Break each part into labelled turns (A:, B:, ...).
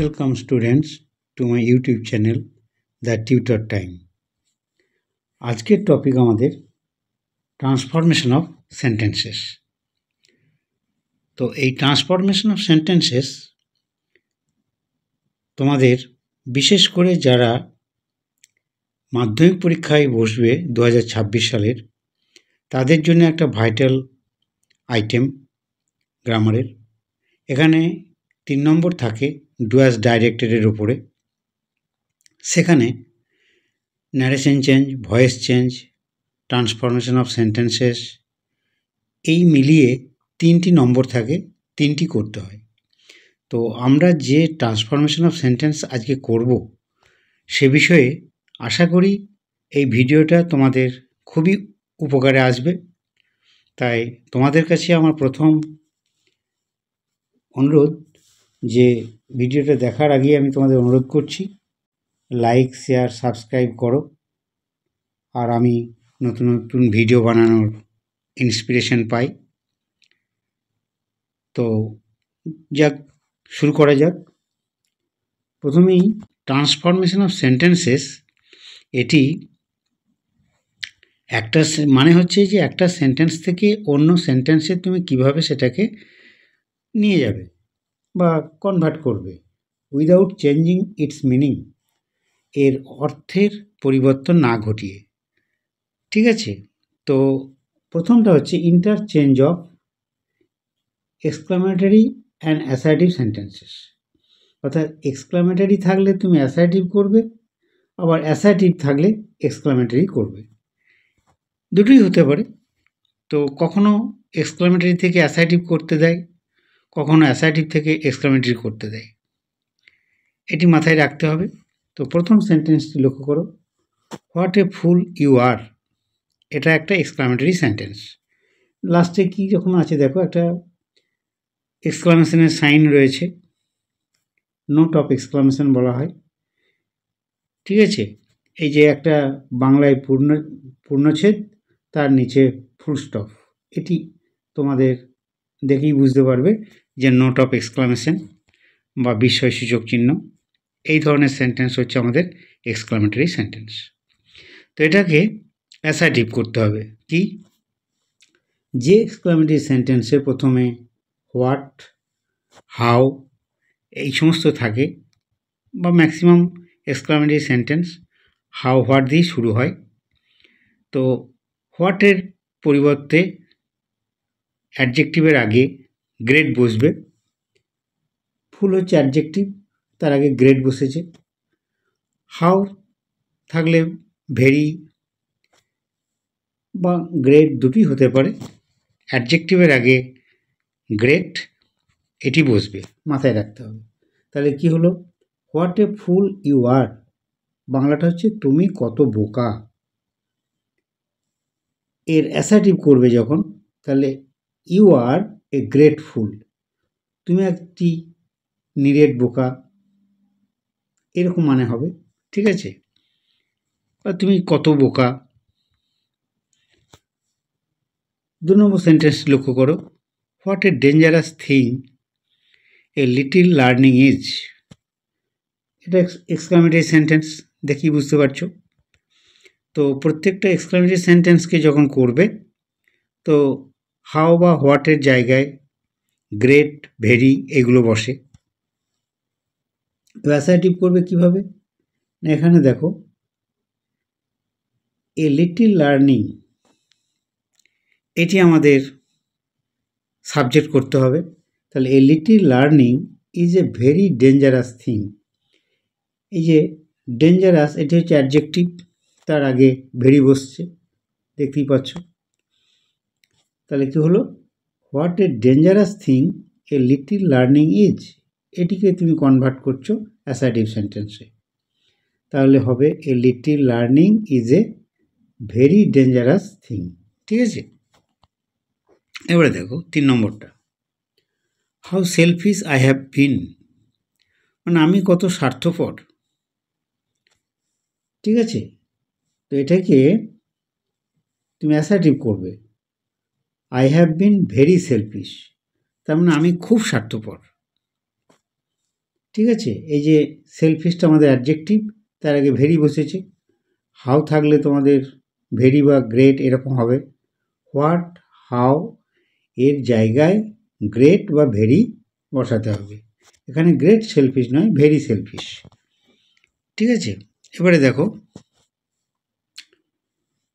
A: Welcome students to my YouTube channel The Tutor Time. আজকের topic আমাদের transformation of sentences. তো এই transformation of sentences তোমাদের বিশেষ করে যারা মাধ্যমিক পরীক্ষায় বসবে 2026 সালের তাদের জন্য একটা ভাইটাল আইটেম গ্রামারের। এখানে 3 নম্বর থাকে ডু অ্যাজ ডাইরেক্টেডের উপরে। সেখানে narration change, voice change, transformation of sentences এই মিলিয়ে 3টি নম্বর থাকে, 3টি করতে হয়। তো আমরা যে ট্রান্সফরমেশন অফ সেন্টেন্স আজকে করব সে বিষয়ে আশা করি এই ভিডিওটা তোমাদের খুবই উপকারে আসবে। তাই তোমাদের কাছে আমার প্রথম অনুরোধ যে ভিডিওটা দেখার আগে আমি তোমাদের অনুরোধ করছি লাইক, শেয়ার, সাবস্ক্রাইব করো। আর আমি নতুন নতুন ভিডিও বানানোর ইন্সপিরেশন পাই। তো যাক, শুরু করা যাক। প্রথমেই ট্রান্সফরমেশন অফ সেন্টেন্সেস, এটি একটা মানে হচ্ছে যে একটা সেন্টেন্স থেকে অন্য সেন্টেন্সে তুমি কিভাবে সেটাকে নিয়ে যাবে বা কনভার্ট করবে উইদাউট চেঞ্জিং ইটস মিনিং, এর অর্থের পরিবর্তন না ঘটিয়ে। ঠিক আছে? তো প্রথমটা হচ্ছে interchange of exclamatory and assertive sentences. অর্থাৎ এক্সক্লামেটরি থাকলে তুমি অ্যাসার্টিভ করবে, আবার অ্যাসার্টিভ থাকলে এক্সক্লামেটরি করবে, দুটোই হতে পারে। তো কখনো এক্সক্লামেটরি থেকে অ্যাসার্টিভ করতে দেয়, কখনো অ্যাসার্টিভ থেকে এক্সক্লামেটরি করতে দেয়, এটি মাথায় রাখতে হবে। তো প্রথম সেন্টেন্সটি লক্ষ্য করো, হোয়াট এ ফুল ইউ আর। এটা একটা এক্সক্লামেটরি সেন্টেন্স। লাস্টে কী রকম আছে দেখো, একটা এক্সক্লামেশনের সাইন রয়েছে, নোট অফ এক্সক্লামেশন বলা হয়। ঠিক আছে? এই যে একটা বাংলায় পূর্ণচ্ছেদ, তার নিচে ফুল স্টপ, এটি তোমাদের দেখেই বুঝতে পারবে যে নোট অফ এক্সক্লামেশন বা বিস্ময়সূচক চিহ্ন। এই ধরনের সেন্টেন্স হচ্ছে আমাদের এক্সক্লামেটরি সেন্টেন্স। তো এটাকে অ্যাসার্টিভ করতে হবে। কি? যে এক্সক্লামেটরি সেন্টেন্সে প্রথমে হোয়াট, হাউ এই সমস্ত থাকে, বা maximum exclamatory sentence how, what দিয়ে শুরু হয়। তো হোয়াটের পরিবর্তে অ্যাডজেক্টিভের আগে গ্রেড বসবে। ফুল হচ্ছে অ্যাডজেক্টিভ, তার আগে গ্রেড বসেছে। হাউ থাকলে ভেরি বা গ্রেড দুটি হতে পারে। অ্যাডজেক্টিভের আগে গ্রেড, এটি বসবে, মাথায় রাখতে হবে। তাহলে কি হলো? হোয়াট এ ফুল ইউ আর, বাংলাটা হচ্ছে তুমি কত বোকা। এর অ্যাসার্টিভ করবে যখন, তাহলে ইউ আর এ গ্রেট ফুল, তুমি একটি নিরেট বোকা, এরকম মানে হবে। ঠিক আছে? বা তুমি কত বোকা। 2 নম্বর সেন্টেন্স লক্ষ্য করো, what a dangerous thing a little learning is. এটা এক্সক্লামেটরি সেন্টেন্স, দেখি বুঝতে পারছো। তো প্রত্যেকটা এক্সক্লামেটরি সেন্টেন্সকে যখন করবে, তো হাউ বা হোয়াটের জায়গায় গ্রেট, ভেরি এগুলো বসে। তো অ্যাসার্টিভ করবে কিভাবে? এখানে দেখো, এ লিটিল লার্নিং, এটি আমাদের সাবজেক্ট করতে হবে। তাহলে এ little learning is a very dangerous thing. এই যে ডেঞ্জারাস, এটি হচ্ছে অ্যাডজেক্টিভ, তার আগে ভেরি বসছে, দেখতেই পাচ্ছ। তাহলে কি হলো? What a dangerous thing a little learning is, এটিকে তুমি কনভার্ট করছো অ্যাসার্টিভ সেন্টেন্সে। তাহলে হবে a little learning is a very dangerous thing. ঠিক আছে? এবারে দেখো 3 নম্বরটা, how selfish I have been, মানে আমি কত স্বার্থপর। ঠিক আছে? তো এটাকে তুমি অ্যাসার্টিভ করবে, I have been very shellfish, তার মানে আমি খুব স্বার্থপর। ঠিক আছে, এই যে সেলফিশটা আমাদের অ্যাডজেক্টিভ, তার আগে ভেরি বসেছে। হাউ থাকলে তোমাদের ভেরি বা গ্রেট এরকম হবে। হোয়াট, হাউ এর জায়গায় গ্রেট বা ভেরি বসাতে হবে। এখানে গ্রেট সেলফিশ নয়, ভেরি সেলফিশ। ঠিক আছে, এবারে দেখো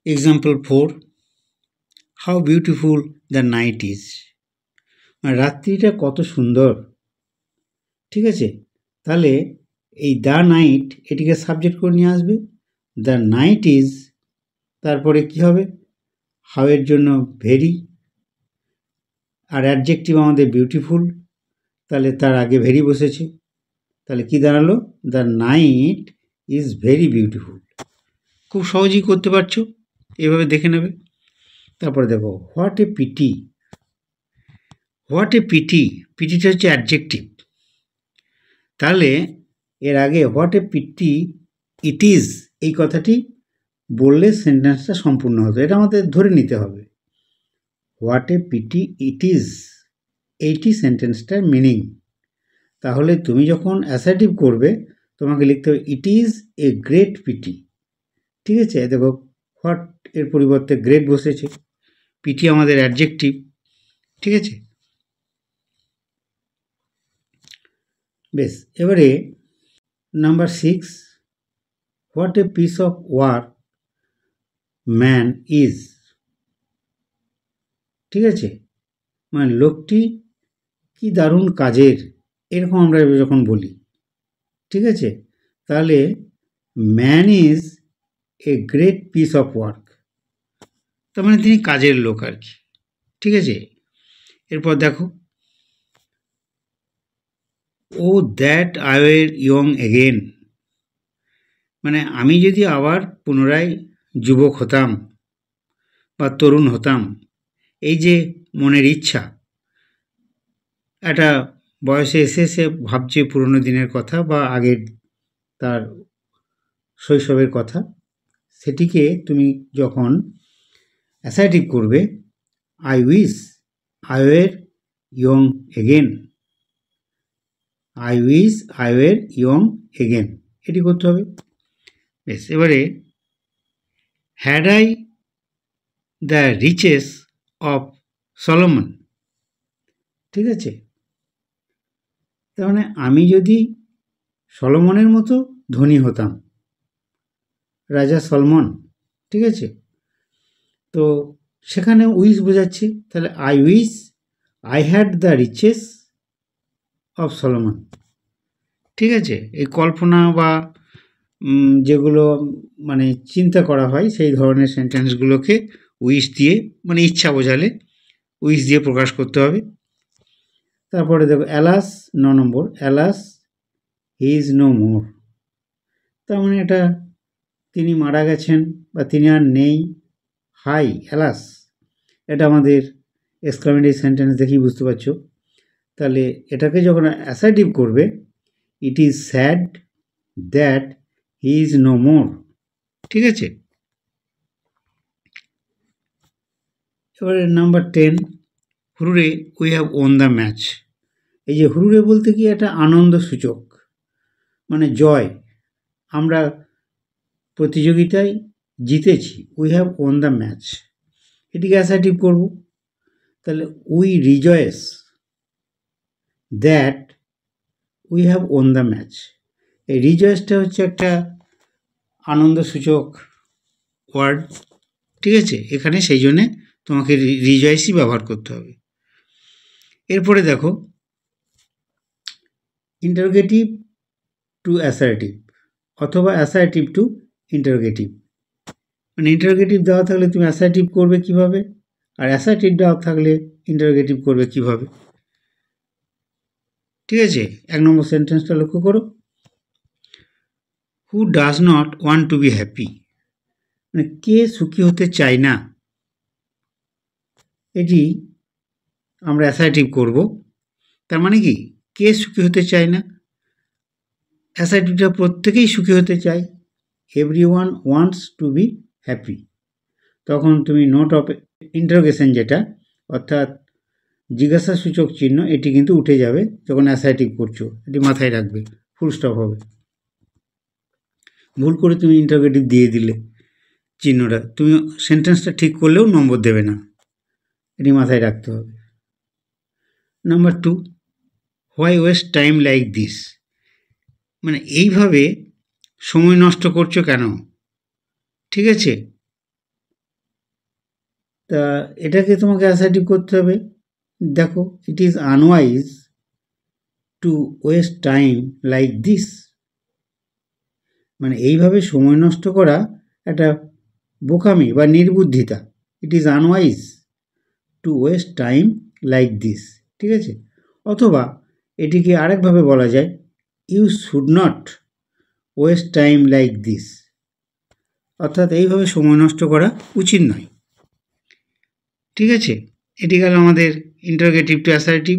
A: example 4, how beautiful the night is. রাত্রিটা কত সুন্দর। ঠিক আছে, তাহলে এই দ্য নাইট এটিকে সাবজেক্ট করে নিয়ে আসবে। দ্য নাইট ইজ, তারপরে কি হবে, হাউ এর জন্য ভেরি, আর অ্যাডজেক্টিভ আমাদের বিউটিফুল, তাহলে তার আগে ভেরি বসেছে, তাহলে কি দাঁড়ালো, the night is very beautiful. খুব সহজেই করতে পারছো, এভাবে দেখে নেবে। তারপরে দেখো what a pity. What a pity, পিটিটা হচ্ছে অ্যাডজেক্টিভ, তাহলে এর আগে what a pity it is এই কথাটি বললে সেন্টেন্সটা সম্পূর্ণ হতো। এটা আমাদের ধরে নিতে হবে। What a pity it is, এইটি সেন্টেন্সটার মিনিং। তাহলে তুমি যখন অ্যাসার্টিভ করবে তোমাকে লিখতে হবে it is a great pity. ঠিক আছে, দেখো হোয়াট এর পরিবর্তে গ্রেট বসেছে, পিটি আমাদের অ্যাডজেক্টিভ। ঠিক আছে, বেশ। এবারে number 6, what a piece of work man is. ঠিক আছে, মানে লোকটি কি দারুণ কাজের, এরকম আমরা যখন বলি। ঠিক আছে, তাহলে man is a great piece of work, তার মানে তিনি কাজের লোক আর কি। ঠিক আছে, এরপর দেখো O that I were young again, মানে আমি যদি আবার পুনরায় যুবক হতাম বা তরুণ হতাম। এই যে মনের ইচ্ছা, একটা বয়সে এসে এসে ভাবছে পুরনো দিনের কথা বা আগের তার শৈশবের কথা, সেটিকে তুমি যখন অ্যাসার্টিভ করবে, I wish I were young again, I wish I were young again, এটি করতে হবে। বেশ, এবারে had I the riches of Solomon. ঠিক আছে, তার মানে আমি যদি সলোমনের মতো ধনী হতাম, রাজা সলমন। ঠিক আছে, তো সেখানে উইশ বোঝাচ্ছি, তাহলে I wish I had the riches of Solomon. ঠিক আছে, এই কল্পনা বা যেগুলো মানে চিন্তা করা হয় সেই ধরনের সেন্টেন্সগুলোকে উইশ দিয়ে, মানে ইচ্ছা বোঝালে উইশ দিয়ে প্রকাশ করতে হবে। তারপরে দেখো অ্যালাস, 9 নম্বর, alas he is no more, তার মানে এটা তিনি মারা গেছেন বা তিনি আর নেই। হাই অ্যালাস, এটা আমাদের এক্সক্লামেটরি সেন্টেন্স দেখেই বুঝতে পারছো। তাহলে এটাকে যখন অ্যাসার্টিভ করবে, it is sad that he is no more. ঠিক আছে, এবারে number 10, hurray we have won the match. এই যে হুরুরে বলতে কি একটা আনন্দ সূচক, মানে জয়, আমরা প্রতিযোগিতায় জিতেছি। We have won the match, এটিকে অ্যাসার্টিভ করব, তাহলে we rejoice that we have won the match. এই রিজয়েসটা হচ্ছে একটা আনন্দসূচক ওয়ার্ড। ঠিক আছে, এখানে সেই জন্যে তোমাকে রিজয়েসই ব্যবহার করতে হবে। এরপরে দেখো ইন্টারোগেটিভ টু অ্যাসার্টিভ অথবা অ্যাসার্টিভ টু ইন্টারোগেটিভ। মানে ইন্টারোগেটিভ দেওয়া থাকলে তুমি অ্যাসার্টিভ করবে কিভাবে, আর অ্যাসার্টিভ দেওয়া থাকলে ইন্টারোগেটিভ করবে কিভাবে। ঠিক আছে, 1 নম্বর সেন্টেন্সটা লক্ষ্য করো, হু does not want to be happy, মানে কে সুখী হতে চায় না, এটি আমরা অ্যাসার্টিভ করব। তার মানে কি, কে সুখী হতে চায় না, অ্যাসার্টিভটা প্রত্যেকেই সুখী হতে চায়, everyone wants to be happy. তখন তুমি নোট অফ ইন্টারোগেশন যেটা, অর্থাৎ জিজ্ঞাসাসূচক চিহ্ন এটি কিন্তু উঠে যাবে যখন অ্যাসার্টিভ করছো, এটি মাথায় রাখবে, ফুল স্টপ হবে। ভুল করে তুমি ইন্টারোগেটিভ দিয়ে দিলে চিহ্নটা, তুমি সেন্টেন্সটা ঠিক করলেও নম্বর দেবে না, এটি মাথায় রাখতে হবে। Number 2, why West time like this, মানে এইভাবে সময় নষ্ট করছো কেন, ঠিক আছে। তা এটাকে তোমাকে অ্যাসার্টিভ করতে হবে। দেখো, it is unwise to waste time like this, মানে এইভাবে সময় নষ্ট করা একটা বোকামি বা নির্বুদ্ধিতা। It is unwise to waste time like this, ঠিক আছে। অথবা এটিকে আরেকভাবে বলা যায়, you should not waste time like this, অর্থাৎ এইভাবে সময় নষ্ট করা উচিত নয়, ঠিক আছে। এটি গেল আমাদের ইন্টারোগেটিভ টু অ্যাসার্টিভ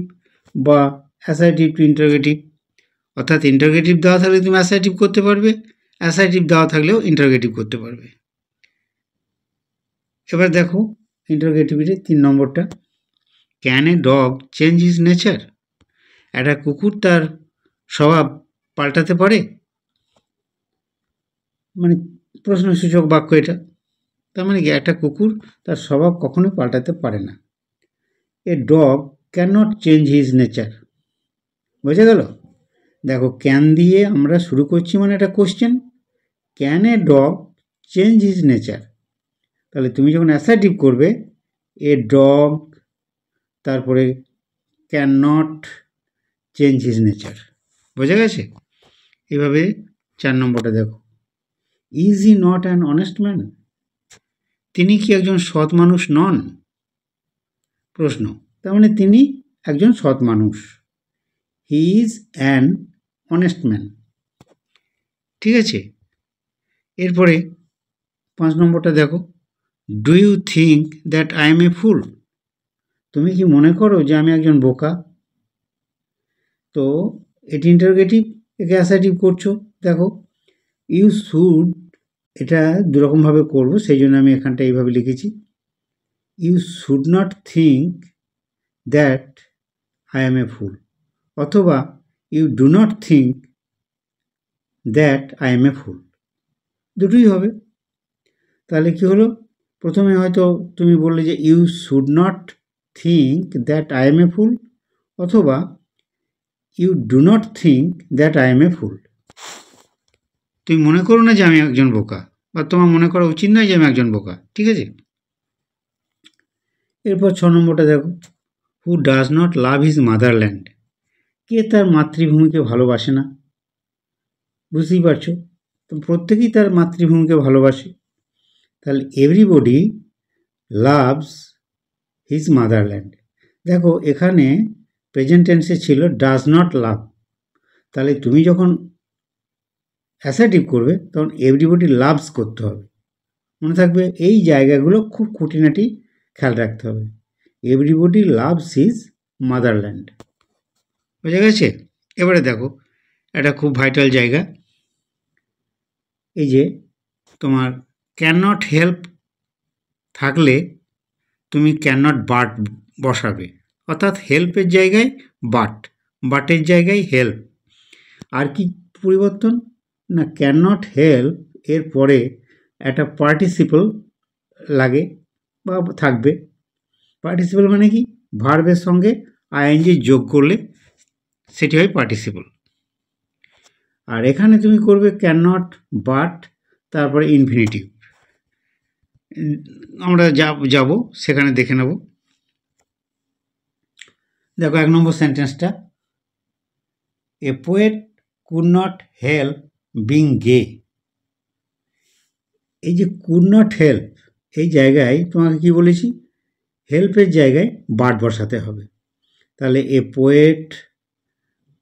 A: বা অ্যাসার্টিভ টু ইন্টারোগেটিভ, অর্থাৎ ইন্টারোগেটিভ দেওয়া থাকলে তুমি অ্যাসার্টিভ করতে পারবে, অ্যাসার্টিভ দেওয়া থাকলেও ইন্টারোগেটিভ করতে পারবে। এবার দেখো ইন্টারোগেটিভিটি 3 নম্বরটা, can a dog change his nature, একটা কুকুর তার স্বভাব পাল্টাতে পারে, মানে প্রশ্নসূচক বাক্য এটা। তার মানে কি, একটা কুকুর তার স্বভাব কখনোই পাল্টাতে পারে না। A dog can not change his nature, বোঝা গেল। দেখো, ক্যান দিয়ে আমরা শুরু করছি মানে একটা question, can a dog change his nature, তাহলে তুমি যখন অ্যাসার্টিভ করবে, এ ডগ তারপরে can not change his nature, বোঝা গেছে। এভাবে 4 নম্বরটা দেখো, is he not an honest man, তিনি কি একজন সৎ মানুষ নন, প্রশ্ন। তার মানে তিনি একজন সৎ মানুষ, he is an honest man, ঠিক আছে। এরপরে 5 নম্বরটা দেখো, do you think that I am a fool, তুমি কি মনে করো যে আমি একজন বোকা। তো এটি ইন্টারোগেটিভ, একে অ্যাসার্টিভ করছো। দেখো, ইউ শুড, এটা দুরকমভাবে করবো, সেই জন্য আমি এখানটা এইভাবে লিখেছি, you should not think that I am a fool, অথবা you do not think that I am a fool, দুটোই হবে। তাহলে কি হলো, প্রথমে হয়তো তুমি বললে যে you should not think that I am a fool, অথবা you do not think that I am a fool, তুমি মনে করো না যে আমি একজন বোকা, বা তোমার মনে করা উচিত নয় যে আমি একজন বোকা, ঠিক আছে। এরপর 6 নম্বরটা দেখো, who does not love his motherland, কে তার মাতৃভূমিকে ভালোবাসে না, বুঝতেই পারছো, তো প্রত্যেকেই তার মাতৃভূমিকে ভালোবাসে, তাহলে এভরিবডি লাভস হিজ মাদারল্যান্ড। দেখো, এখানে প্রেজেন্ট টেন্সে ছিল ডাজ নট লাভ, তাহলে তুমি যখন অ্যাসার্টিভ করবে তখন এভরিবডি লাভস করতে হবে, মনে থাকবে এই জায়গাগুলো খুব খুঁটিনাটি খেয়াল রাখতে হবে, এভরিবডি লাভস হিজ মাদারল্যান্ড, বোঝা গেছে। এবারে দেখো, একটা খুব ভাইটাল জায়গা, এই যে তোমার ক্যান নট হেল্প থাকলে তুমি ক্যান নট বাট বসাবে, অর্থাৎ হেল্পের জায়গায় বাট, বাটের জায়গায় হেল্প। আর কি পরিবর্তন না, ক্যান নট হেল্প এর পরে একটা পার্টিসিপল লাগে বা থাকবে, পার্টিসিপল মানে কি, ভার্বের সঙ্গে আইএনজি যোগ করলে সেটি হয় পার্টিসিপল। আর এখানে তুমি করবে ক্যান নট বাট তারপরে ইনফিনিটিভ, আমরা যাব সেখানে দেখে নেব। দেখো 1 নম্বর সেন্টেন্সটা, a poet could not help being gay, এই যে কুড নট হেল্প, এই জায়গায় তোমাকে কি বলেছি, হেল্পের জায়গায় বাট বসাতে হবে, তাহলে a poet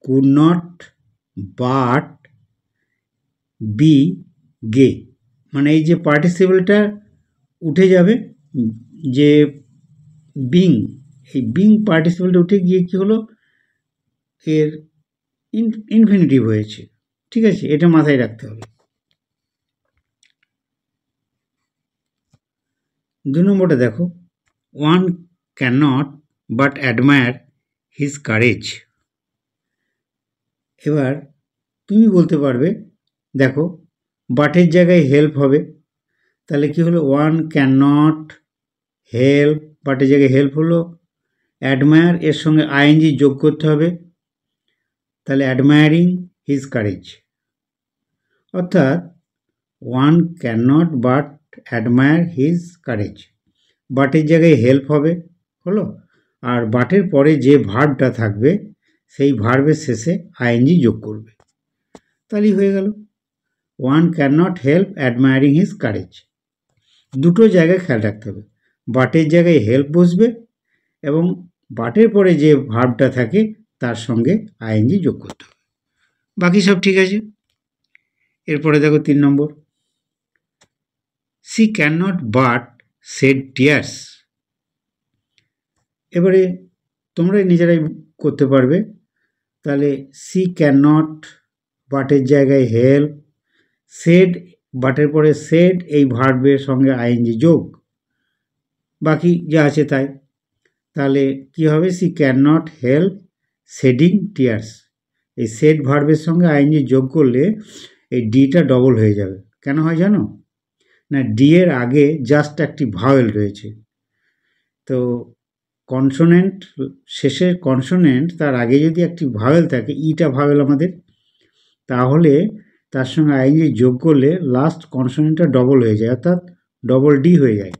A: could not but be gay, মানে এই যে পার্টিসিপলটা উঠে যাবে, যে বিং, এই বিং পার্টিসিপলটা উঠে গিয়ে কি হলো, এর ইনফিনিটিভ হয়েছে, ঠিক আছে, এটা মাথায় রাখতে হবে। 2 নম্বরটা দেখো, one can not but admire his courage. এবার তুমি বলতে পারবে, দেখো বাটের জায়গায় হেল্প হবে, তাহলে কি হলো, ওয়ান ক্যান নট হেল্প, বাটের জায়গায় হেল্প হলো, অ্যাডমায়ার এর সঙ্গে আইএনজি যোগ করতে হবে, তাহলে অ্যাডমায়ারিং হিজ কারেজ। অর্থাৎ one can not but admire his courage, বাটের জায়গায় হেল্প হবে, হলো, আর বাটের পরে যে ভার্বটা থাকবে সেই ভার্বের শেষে আইএনজি যোগ করবে, তাহলেই হয়ে গেল one can not help অ্যাডমায়ারিং his courage. দুটো জায়গায় খেয়াল রাখতে হবে, বাটের জায়গায় হেল্প বসবে এবং বাটের পরে যে ভার্বটা থাকে তার সঙ্গে আইএনজি যোগ করতে হবে, বাকি সব ঠিক আছে। এরপরে দেখো 3 নম্বর, she can not but shed tears. এবারে তোমরা নিজেরাই করতে পারবে, তাহলে সি ক্যান নট, বাটের জায়গায় হেল্প, সেড, বাটের পরে সেড, এই ভার্বের সঙ্গে আইএনজি যোগ, বাকি যা আছে তাই। তাহলে কি হবে, she can not help shedding tears, এই সেড ভার্বের সঙ্গে আইএনজি যোগ করলে এই ডিটা ডবল হয়ে যাবে। কেন হয় জানো না, ডি এর আগে জাস্ট একটি ভাওয়েল রয়েছে, তো কনসোনেন্ট, শেষের কনসোনেন্ট তার আগে যদি একটি ভাওয়েল থাকে, ইটা ভাওয়েল আমাদের, তাহলে তার সঙ্গে আইএনজি যোগ করলে লাস্ট কনসোনেন্টটা ডবল হয়ে যায়, অর্থাৎ ডবল ডি হয়ে যায়।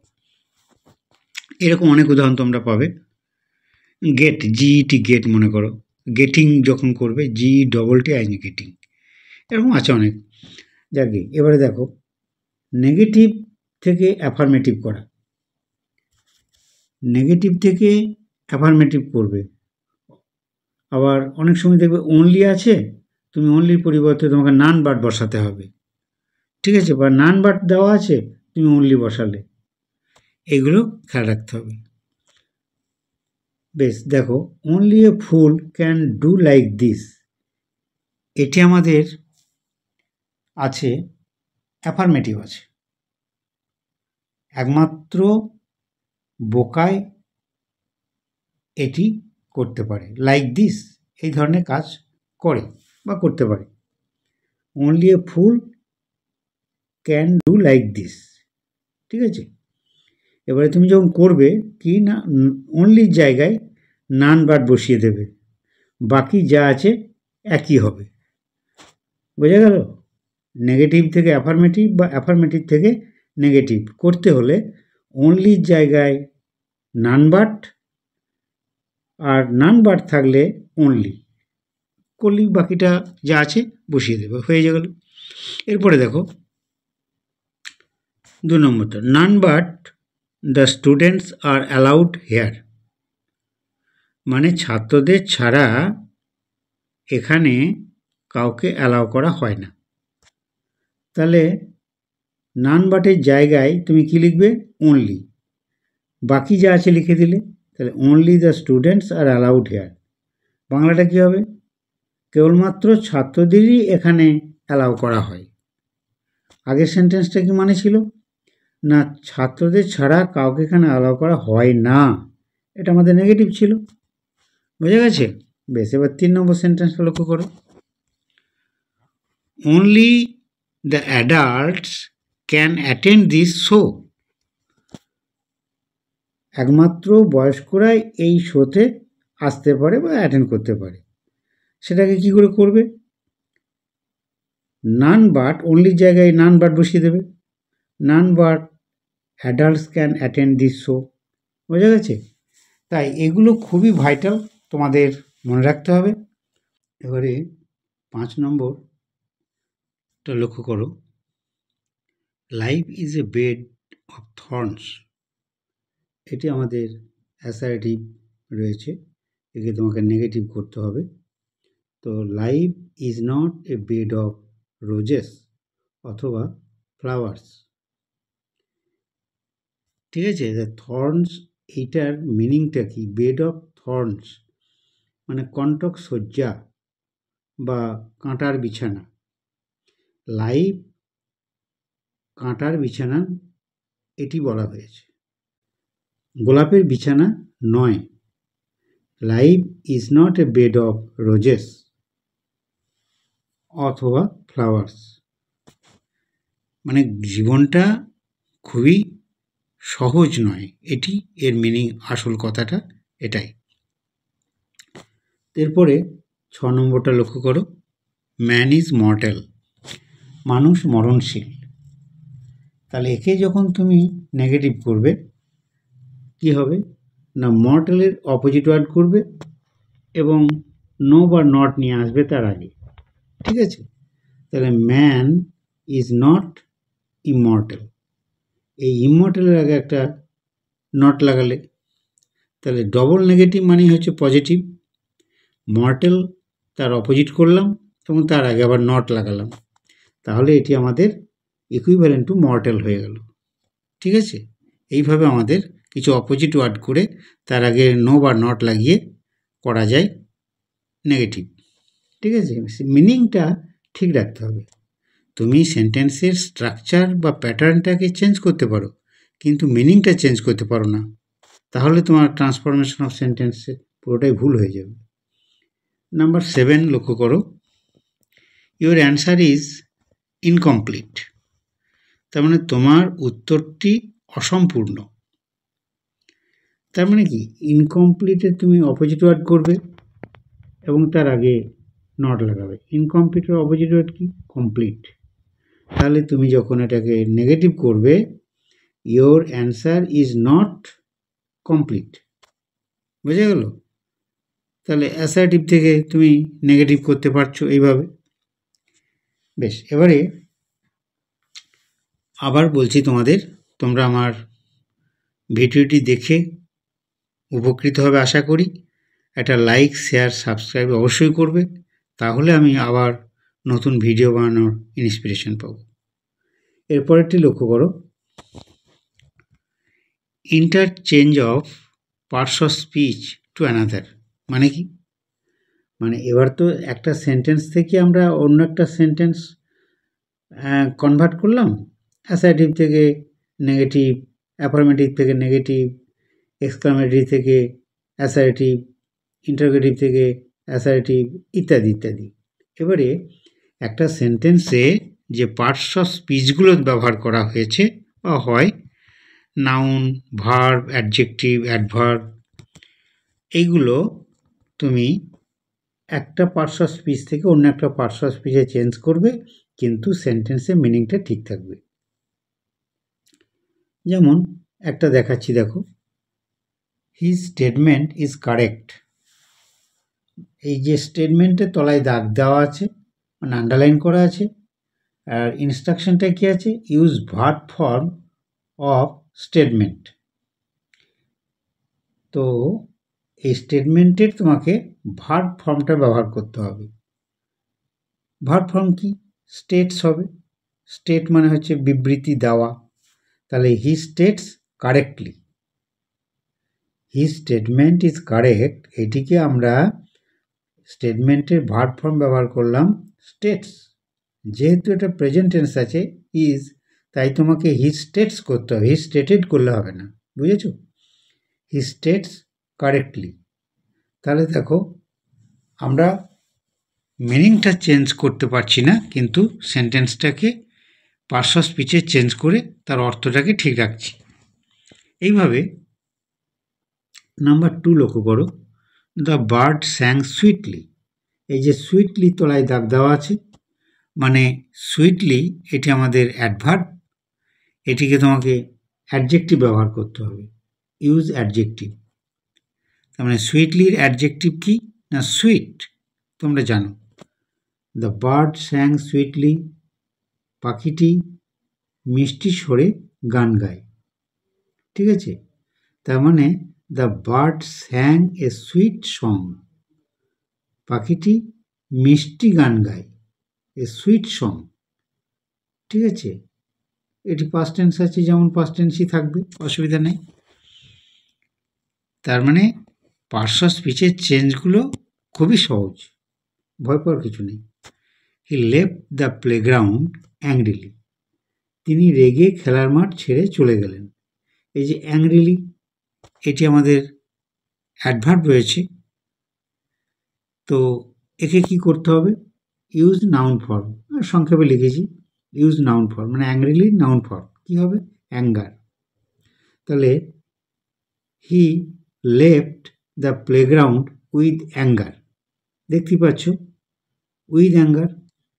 A: এরকম অনেক উদাহরণ তোমরা পাবে। গেট, জিইটি গেট মনে করো, গেটিং যখন করবে G double T ING getting, এরকম আছে অনেক। যাকে এবারে দেখো নেগেটিভ থেকে অ্যাফার্মেটিভ করা, নেগেটিভ থেকে অ্যাফার্মেটিভ করবে, আবার অনেক সময় দেখবে অনলি আছে, তুমি অনলির পরিবর্তে তোমাকে নান বাট বসাতে হবে, ঠিক আছে, বা নান বাট দেওয়া আছে তুমি অনলি বসালে, এগুলো খেয়াল রাখতে হবে। বেশ, দেখো only a full can do like this, এটি আমাদের আছে অ্যাফার্মেটিভ আছে, একমাত্র বোকায় এটি করতে পারে, লাইক দিস এই ধরনের কাজ করে বা করতে পারে। Only a full can do like this, ঠিক আছে। এবারে তুমি যখন করবে কি না, অনলির জায়গায় নান বাট বসিয়ে দেবে, বাকি যা আছে একই হবে, বোঝা গেল। নেগেটিভ থেকে অ্যাফার্মেটিভ বা অ্যাফার্মেটিভ থেকে নেগেটিভ করতে হলে অনলির জায়গায় নান বাট, আর নান বাট থাকলে অনলি করলেই বাকিটা যা আছে বসিয়ে দেবে, হয়ে গেল। এরপরে দেখো 2 নম্বরটা, none but the students are allowed here, মানে ছাত্রদের ছাড়া এখানে কাউকে অ্যালাউ করা হয় না। তাহলে নান বাটের জায়গায় তুমি কি লিখবে, অনলি, বাকি যা আছে লিখে দিলে, তাহলে only the students are allowed here, বাংলাটা কী হবে, কেবলমাত্র ছাত্রদেরই এখানে অ্যালাউ করা হয়। আগের সেন্টেন্সটা কি মানে ছিল না, ছাত্রদের ছাড়া কাউকে এখানে অ্যালাউ করা হয় না, এটা আমাদের নেগেটিভ ছিল, বুঝে গেছে। বেশ, এবার 3 নম্বর সেন্টেন্সটা লক্ষ্য করো, only the adults can attend this show, একমাত্র বয়স্করাই এই শোতে আসতে পারে বা অ্যাটেন্ড করতে পারে। সেটাকে কি করে করবে, নান বাট, অনলির জায়গায় নান বাট বসিয়ে দেবে, none but adults can attend this show, বোঝা গেছে। তাই এগুলো খুবই ভাইটাল, তোমাদের মনে রাখতে হবে। এবারে 5 নম্বরটা লক্ষ্য করো, life is a bed of thorns, এটি আমাদের অ্যাসার্টিভ রয়েছে, একে তোমাকে নেগেটিভ করতে হবে। তো life is not a bed of roses অথবা ফ্লাওয়ার্স, ঠিক আছে। থর্নস এইটার মিনিংটা কি, বেড অফ থর্নস মানে কণ্টক শয্যা বা কাঁটার বিছানা, লাইফ কাঁটার বিছানা এটি বলা হয়েছে, গোলাপের বিছানা নয়, life is not a bed of roses অথবা ফ্লাওয়ার্স। মানে জীবনটা খুবই সহজ নয়, এটি এর মিনিং, আসল কথাটা এটাই। এরপরে 6 নম্বরটা লক্ষ্য করো, ম্যান ইজ মর্টাল, মানুষ মরণশীল। তাহলে একে যখন তুমি নেগেটিভ করবে কি হবে না, মর্টালের অপোজিট ওয়ার্ড করবে এবং নো বা নট নিয়ে আসবে তার আগে, ঠিক আছে? তাহলে ম্যান ইজ নট ইমর্টাল, এই ইমর্টালের আগে একটা নট লাগালে তাহলে ডবল নেগেটিভ মানেই হচ্ছে পজিটিভ, মর্টাল তার অপোজিট করলাম এবং তার আগে আবার নট লাগালাম, তাহলে এটি আমাদের ইকুইভ্যালেন্ট টু মর্টাল হয়ে গেল, ঠিক আছে? এইভাবে আমাদের কিছু অপোজিট ওয়ার্ড করে তার আগে নো বা নট লাগিয়ে করা যায় নেগেটিভ, ঠিক আছে? মিনিংটা ঠিক রাখতে হবে। তুমি সেন্টেন্সের স্ট্রাকচার বা প্যাটার্নটাকে চেঞ্জ করতে পারো, কিন্তু মিনিংটা চেঞ্জ করতে পারো না, তাহলে তোমার ট্রান্সফরমেশন অফ সেন্টেন্সে পুরোটাই ভুল হয়ে যাবে। নাম্বার 7 লক্ষ্য করো, ইউর অ্যান্সার ইজ ইনকমপ্লিট, তার মানে তোমার উত্তরটি অসম্পূর্ণ। তার মানে কি, ইনকমপ্লিটে তুমি অপোজিট ওয়ার্ড করবে এবং তার আগে নট লাগাবে। ইনকমপ্লিটের অপোজিট ওয়ার্ড কি, কমপ্লিট। তাহলে তুমি যখন এটাকে নেগেটিভ করবে, your answer is not complete, বোঝা গেল? তাহলে অ্যাসার্টিভ থেকে তুমি নেগেটিভ করতে পারছো এইভাবে। বেশ, এবারে আবার বলছি তোমাদের, তোমরা আমার ভিডিওটি দেখে উপকৃত হবে আশা করি। একটা লাইক, শেয়ার, সাবস্ক্রাইব অবশ্যই করবে, তাহলে আমি আবার নতুন ভিডিও বানানোর ইন্সপিরেশন পাবো। এরপরেরটি লক্ষ্য করো, interchange of parts of speech to another, মানে কি? মানে এবার তো একটা সেন্টেন্স থেকে আমরা অন্য একটা সেন্টেন্স কনভার্ট করলাম, অ্যাসার্টিভ থেকে নেগেটিভ, অ্যাফার্মেটিভ থেকে নেগেটিভ, এক্সক্লামেটরি থেকে অ্যাসার্টিভ, ইন্টারোগেটিভ থেকে অ্যাসার্টিভ, ইত্যাদি ইত্যাদি। এবারে একটা সেন্টেন্সে যে পার্টস অফ স্পিচগুলো ব্যবহার করা হয়েছে বা হয়, নাউন, ভার্ব, অ্যাডজেক্টিভ, অ্যাডভার্ব, এইগুলো তুমি একটা পার্টস অফ স্পিচ থেকে অন্য একটা পার্টস অফ স্পিচে চেঞ্জ করবে, কিন্তু সেন্টেন্সের মিনিংটা ঠিক থাকবে। যেমন একটা দেখাচ্ছি, দেখো, হিজ স্টেটমেন্ট ইজ কারেক্ট। এই যে স্টেটমেন্টের তলায় দাগ দেওয়া আছে, মানে আন্ডারলাইন করা আছে, আর ইনস্ট্রাকশনটা কি আছে, use verb form of statement. তো এই স্টেটমেন্টের তোমাকে ভার্ব ফর্মটা ব্যবহার করতে হবে। ভার্ব ফর্ম কি, স্টেটস হবে। স্টেট মানে হচ্ছে বিবৃতি দেওয়া, তাহলে he states correctly, he statement is correct, এটিকে আমরা স্টেটমেন্টের ভার্ব ফর্ম ব্যবহার করলাম স্টেটস। যেহেতু এটা প্রেজেন্ট টেন্স আছে ইজ, তাই তোমাকে হি স্টেটস করতে হবে, হি স্টেটেড করলে হবে না, বুঝেছো? হি স্টেটস কারেক্টলি। তাহলে দেখো, আমরা মিনিংটা চেঞ্জ করতে পারছি না, কিন্তু সেন্টেন্সটাকে পার্টস অফ স্পিচে চেঞ্জ করে তার অর্থটাকে ঠিক রাখছি। এইভাবে নাম্বার 2 লক্ষ্য করো, দ্য বার্ড স্যাং সুইটলি। এই যে সুইটলি তলায় দাগ দেওয়া আছে, মানে সুইটলি এটি আমাদের অ্যাডভার্ব, এটিকে তোমাকে অ্যাডজেক্টিভ ব্যবহার করতে হবে, ইউজ অ্যাডজেক্টিভ। তার মানে সুইটলির অ্যাডজেক্টিভ কি না, সুইট, তোমরা জানো। দ্য বার্ড স্যাং সুইটলি, পাখিটি মিষ্টি স্বরে গান গায়, ঠিক আছে? তার মানে the bird স্যাং a sweet song, পাখিটি মিষ্টি গান গায়, এ সুইট সং, ঠিক আছে? এটি পাস্ট টেন্স আছে, যেমন পাস্ট টেন্সই থাকবে, অসুবিধা নেই। তার মানে পার্টস অফ স্পিচের চেঞ্জগুলো খুবই সহজ, ভয় পাওয়ার কিছু নেই। হি লেফট দ্য প্লেগ্রাউন্ড অ্যাংরিলি, তিনি রেগে খেলার মাঠ ছেড়ে চলে গেলেন। এই যে অ্যাংরিলি, এটি আমাদের অ্যাডভার্ব রয়েছে, তো একে কি করতে হবে, ইউজ নাউন ফর্ম, সংক্ষেপে লিখেছি ইউজ নাউন ফর্ম, মানে অ্যাংরিলি নাউন ফর্ম কি হবে, অ্যাঙ্গার। তাহলে হি left the playground with anger, দেখতে পাচ্ছ উইথ অ্যাঙ্গার,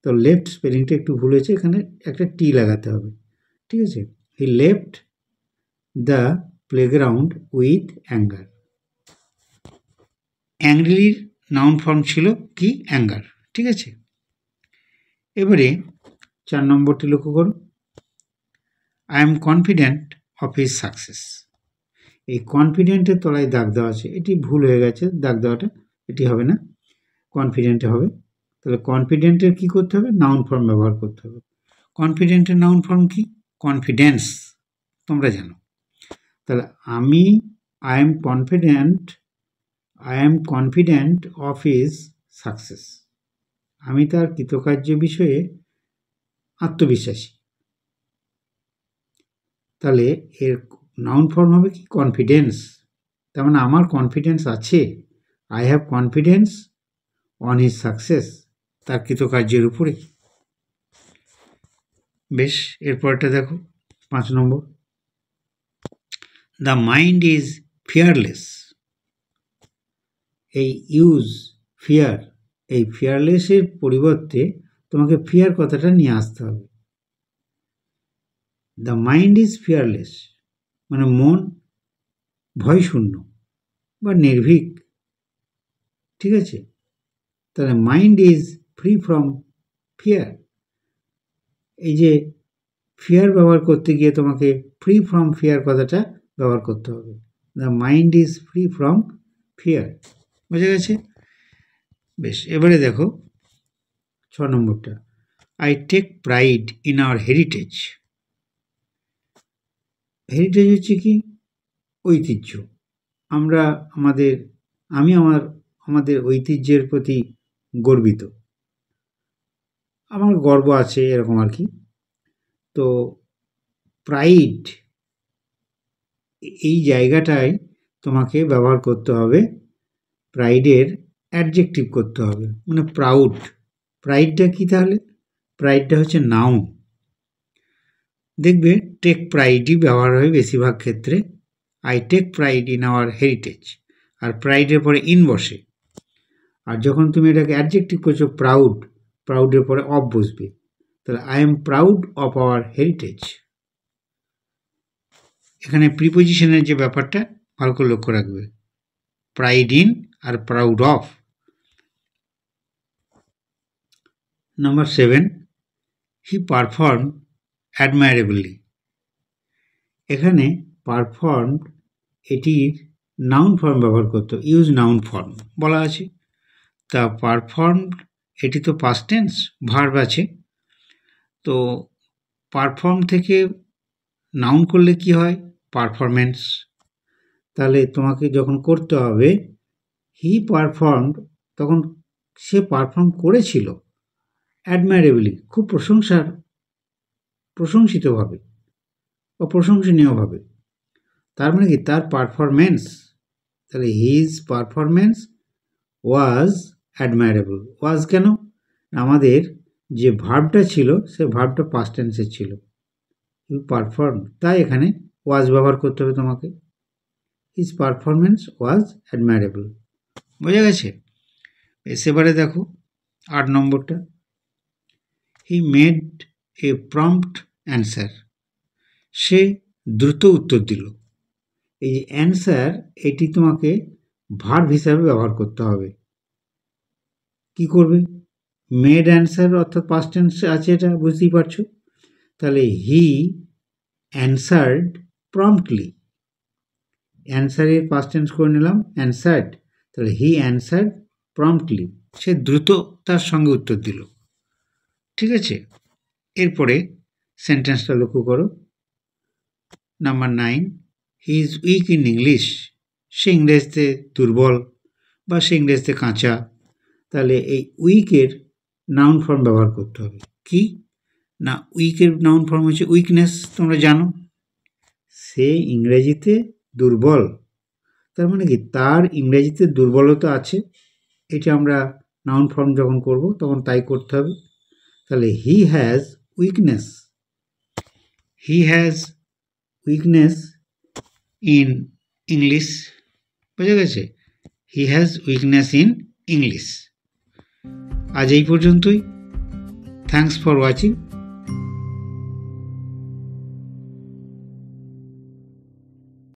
A: তো লেফট স্পেলিংটা একটু ভুল হয়েছে, এখানে একটা টি লাগাতে হবে, ঠিক আছে। He left the playground with anger, অ্যাংরিলির নাউন ফর্ম ছিল কি, অ্যাঙ্গার, ঠিক আছে। এবারে 4 নম্বরটি লক্ষ্য করো, I am confident of his success. এই কনফিডেন্টের তলায় দাগ দেওয়া আছে, এটি ভুল হয়ে গেছে, দাগ দেওয়াটা এটি হবে না, কনফিডেন্টে হবে। তাহলে কনফিডেন্টের কি করতে হবে, নাউন ফর্ম ব্যবহার করতে হবে। কনফিডেন্টের নাউন ফর্ম কি, কনফিডেন্স, তোমরা জানো। তাহলে I M confident of his success, আমি তার কৃতকার্য বিষয়ে আত্মবিশ্বাসী। তাহলে এর নাউন ফর্ম হবে কি, কনফিডেন্স, তার মানে আমার কনফিডেন্স আছে, I have confidence on his success, তার কৃতকার্যের উপরে। বেশ, এরপরটা দেখো 5 নম্বর, দ্য মাইন্ড ইজ ফিয়ারলেস। এই ইউজ ফিয়ার, এই ফিয়ারলেসের পরিবর্তে তোমাকে ফিয়ার কথাটা নিয়ে আসতে হবে। দ্য মাইন্ড ইজ ফিয়ারলেস মানে মন ভয়শূন্য বা নির্ভীক, ঠিক আছে। তাহলে mind is free from fear, এই যে ফিয়ার ব্যবহার করতে গিয়ে তোমাকে ফ্রি ফ্রম ফিয়ার কথাটা ব্যবহার করতে হবে, the mind is free from fear, বুঝে গেছে। বেশ, এবারে দেখো 6 নম্বরটা, I take pride in our heritage. Heritage হচ্ছে কি, ঐতিহ্য। আমি আমাদের ঐতিহ্যের প্রতি গর্বিত, আমার গর্ব আছে, এরকম আর কি। তো প্রাইড, এই জায়গাটায় তোমাকে ব্যবহার করতে হবে, প্রাইডের অ্যাডজেক্টিভ করতে হবে, মানে প্রাউড। প্রাইডটা কি তাহলে, প্রাইডটা হচ্ছে নাউন। দেখবে টেক প্রাইডই ব্যবহার হয় বেশিরভাগ ক্ষেত্রে, I take pride in our heritage, আর প্রাইডের পরে ইন বসে। আর যখন তুমি এটাকে অ্যাডজেক্টিভ করছো প্রাউড, প্রাউডের পরে অফ বসবে, তাহলে I am proud of our heritage. এখানে প্রিপোজিশনের যে ব্যাপারটা ভালো করে লক্ষ্য রাখবে, প্রাইড ইন আর proud of. Number 7, he perform admirably. এখানে পারফর্ম, এটির নাউন ফর্ম ব্যবহার করতে, ইউজ নাউন ফর্ম বলা আছে। তা পারফর্ম, এটি তো পাস্ট টেন্স, ভার্ব আছে, তো পারফর্ম থেকে নাউন করলে কি হয়, পারফরমেন্স। তাহলে তোমাকে যখন করতে হবে হি পারফর্মড, তখন সে পারফর্ম করেছিল অ্যাডমায়ারেবলি, খুব প্রশংসিতভাবে বা প্রশংসনীয়ভাবে। তার মানে কি, তার পারফরমেন্স, তাহলে হিজ পারফরমেন্স ওয়াজ অ্যাডমায়ারেবল। ওয়াজ কেন, আমাদের যে ভার্বটা ছিল সে ভার্বটা পাস্ট টেন্সে ছিল, ইউ পারফর্ম, তাই এখানে ওয়াজ ব্যবহার করতে হবে তোমাকে, হিজ পারফরমেন্স ওয়াজ অ্যাডমায়ারেবল, বোঝা গেছে। এবারে দেখো 8 নম্বরটা, he made a prompt answer. সে দ্রুত উত্তর দিল। এই যে অ্যান্সার, এটি তোমাকে ভার্ব হিসাবে ব্যবহার করতে হবে। কি করবে, মেড অ্যান্সার অর্থাৎ পাস্ট টেন্স আছে, এটা বুঝতেই পারছো। তাহলে হি অ্যান্সার্ড প্রম্পটলি, অ্যান্সারের পাস্ট টেন্স করে নিলাম অ্যান্সার্ড, তাহলে হি অ্যান্সার্ড প্রম্পটলি, সে দ্রুততার সঙ্গে উত্তর দিল, ঠিক আছে। এরপরে সেন্টেন্সটা লক্ষ্য করো, number 9, he is weak in English. সে ইংরেজিতে দুর্বল বা সে ইংরেজিতে কাঁচা। তাহলে এই উইকের নাউন ফর্ম ব্যবহার করতে হবে, কি না, উইকের নাউন ফর্ম হচ্ছে উইকনেস, তোমরা জানো। সে ইংরেজিতে দুর্বল, তার মানে কি, তার ইংরেজিতে দুর্বলতা আছে, এটা আমরা নাউন ফর্ম যখন করব তখন তাই করতে হবে। তাহলে he has weakness, he has weakness in English, বোঝা গেছে? He has weakness in English. আজ এই পর্যন্তই। Thanks for watching.